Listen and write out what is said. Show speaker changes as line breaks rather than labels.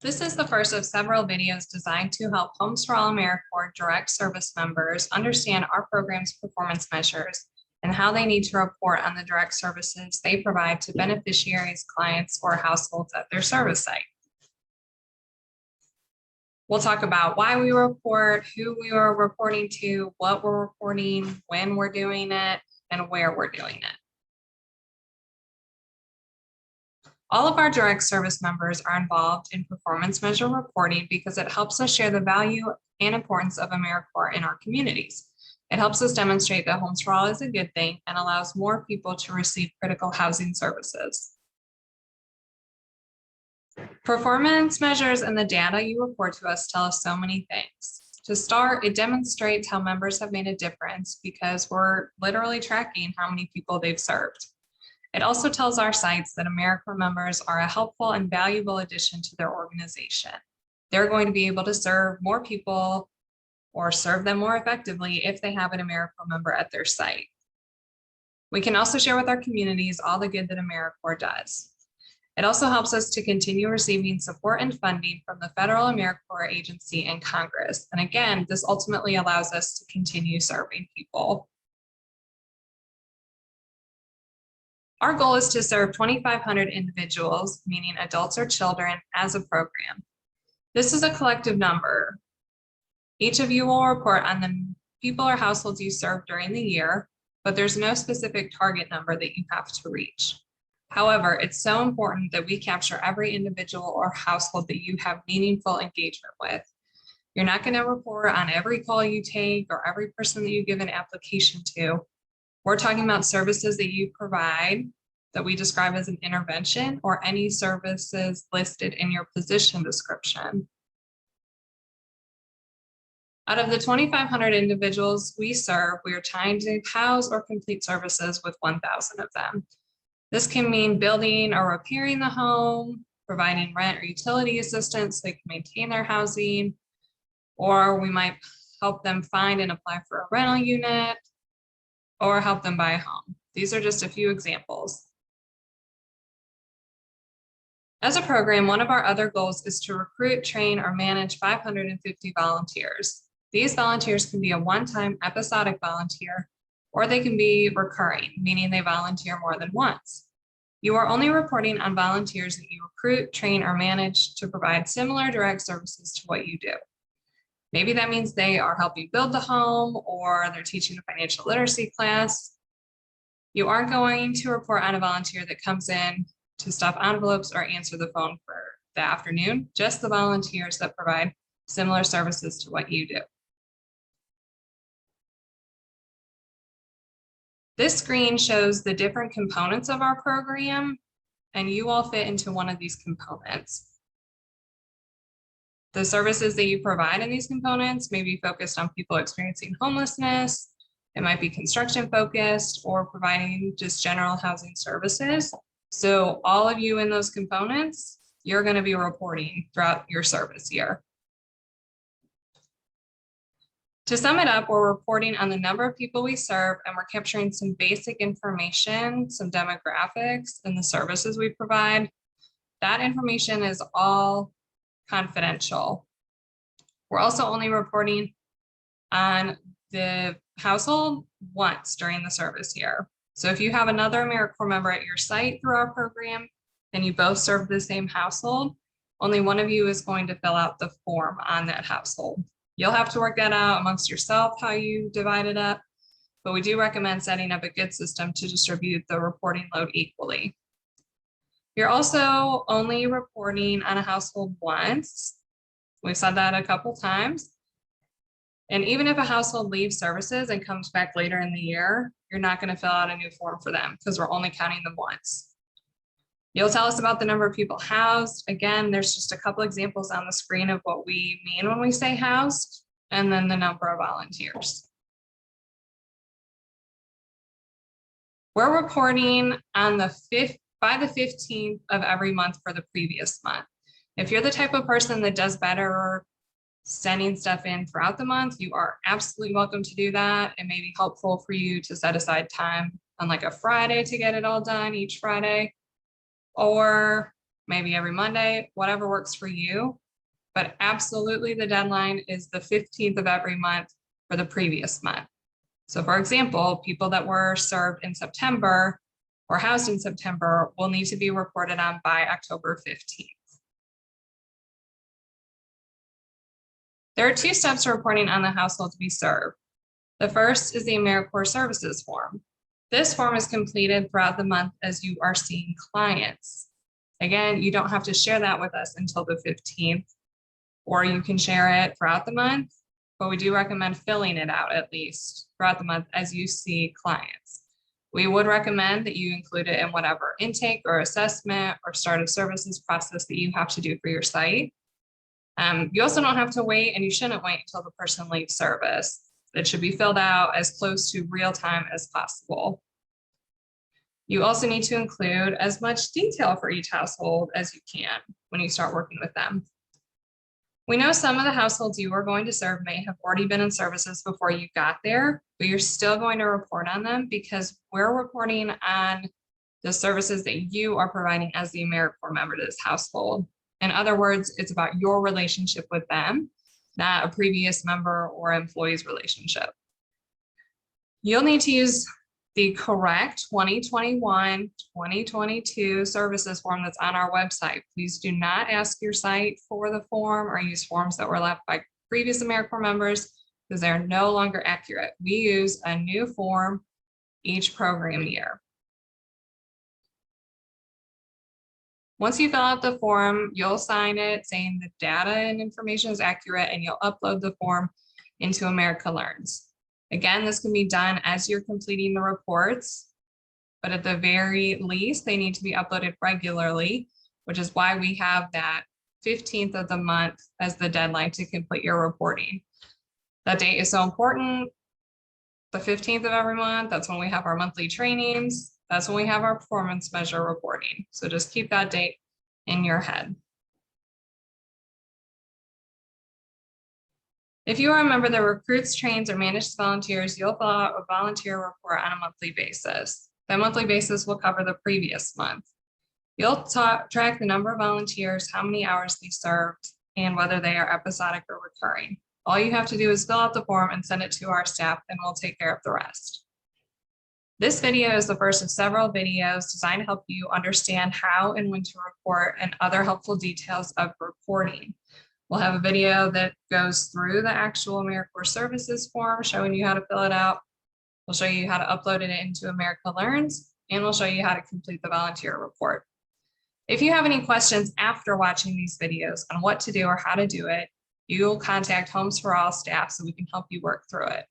This is the first of several videos designed to help Homes for All AmeriCorps direct service members understand our program's performance measures and how they need to report on the direct services they provide to beneficiaries, clients, or households at their service site. We'll talk about why we report, who we are reporting to, what we're reporting, when we're doing it, and where we're doing it. All of our direct service members are involved in performance measure reporting because it helps us share the value and importance of AmeriCorps in our communities. It helps us demonstrate that Homes for All is a good thing and allows more people to receive critical housing services. Performance measures and the data you report to us tell us so many things. To start, it demonstrates how members have made a difference because we're literally tracking how many people they've served. It also tells our sites that AmeriCorps members are a helpful and valuable addition to their organization. They're going to be able to serve more people or serve them more effectively if they have an AmeriCorps member at their site. We can also share with our communities all the good that AmeriCorps does. It also helps us to continue receiving support and funding from the federal AmeriCorps agency and Congress. And again, this ultimately allows us to continue serving people. Our goal is to serve 2,500 individuals, meaning adults or children, as a program. This is a collective number. Each of you will report on the people or households you serve during the year, but there's no specific target number that you have to reach. However, it's so important that we capture every individual or household that you have meaningful engagement with. You're not going to report on every call you take or every person that you give an application to. We're talking about services that you provide that we describe as an intervention or any services listed in your position description. Out of the 2,500 individuals we serve, we are trying to house or complete services with 1,000 of them. This can mean building or repairing the home, providing rent or utility assistance so they can maintain their housing, or we might help them find and apply for a rental unit, or help them buy a home. These are just a few examples. As a program, one of our other goals is to recruit, train, or manage 550 volunteers. These volunteers can be a one-time episodic volunteer, or they can be recurring, meaning they volunteer more than once. You are only reporting on volunteers that you recruit, train, or manage to provide similar direct services to what you do. Maybe that means they are helping build the home or they're teaching a financial literacy class. You aren't going to report on a volunteer that comes in to stuff envelopes or answer the phone for the afternoon, just the volunteers that provide similar services to what you do. This screen shows the different components of our program, and you all fit into one of these components. The services that you provide in these components may be focused on people experiencing homelessness. It might be construction focused or providing just general housing services. So all of you in those components, you're going to be reporting throughout your service year. To sum it up, we're reporting on the number of people we serve, and we're capturing some basic information, some demographics, and the services we provide. That information is all confidential. We're also only reporting on the household once during the service year. So if you have another AmeriCorps member at your site through our program, and you both serve the same household, only one of you is going to fill out the form on that household. You'll have to work that out amongst yourself, how you divide it up, but we do recommend setting up a good system to distribute the reporting load equally. You're also only reporting on a household once. We've said that a couple times. And even if a household leaves services and comes back later in the year, you're not going to fill out a new form for them because we're only counting them once. You'll tell us about the number of people housed. Again, there's just a couple examples on the screen of what we mean when we say housed, and then the number of volunteers. We're reporting on by the 15th of every month for the previous month. If you're the type of person that does better sending stuff in throughout the month, you are absolutely welcome to do that. It may be helpful for you to set aside time on like a Friday to get it all done each Friday. Or maybe every Monday, whatever works for you. But absolutely the deadline is the 15th of every month for the previous month. So for example, people that were served in September or housed in September will need to be reported on by October 15th. There are 2 steps to reporting on the household to be served. The first is the AmeriCorps Services form. This form is completed throughout the month as you are seeing clients. Again, you don't have to share that with us until the 15th, or you can share it throughout the month, but we do recommend filling it out at least throughout the month as you see clients. We would recommend that you include it in whatever intake or assessment or start of services process that you have to do for your site. You also don't have to wait, and you shouldn't wait until the person leaves service. It should be filled out as close to real time as possible. You also need to include as much detail for each household as you can when you start working with them. We know some of the households you are going to serve may have already been in services before you got there, but you're still going to report on them because we're reporting on the services that you are providing as the AmeriCorps member to this household. In other words, it's about your relationship with them, not a previous member or employee's relationship. You'll need to use the correct 2021-2022 services form that's on our website. Please do not ask your site for the form or use forms that were left by previous AmeriCorps members because they're no longer accurate. We use a new form each program year. Once you fill out the form, you'll sign it saying the data and information is accurate, and you'll upload the form into America Learns. Again, this can be done as you're completing the reports, but at the very least, they need to be uploaded regularly, which is why we have that 15th of the month as the deadline to complete your reporting. That date is so important. The 15th of every month, that's when we have our monthly trainings. That's when we have our performance measure reporting. So just keep that date in your head. If you are a member that recruits, trains, or manages volunteers, you'll fill out a volunteer report on a monthly basis. That monthly basis will cover the previous month. You'll track the number of volunteers, how many hours they served, and whether they are episodic or recurring. All you have to do is fill out the form and send it to our staff, and we'll take care of the rest. This video is the first of several videos designed to help you understand how and when to report and other helpful details of reporting. We'll have a video that goes through the actual AmeriCorps Services form, showing you how to fill it out. We'll show you how to upload it into America Learns, and we'll show you how to complete the volunteer report. If you have any questions after watching these videos on what to do or how to do it, you'll contact Homes for All staff so we can help you work through it.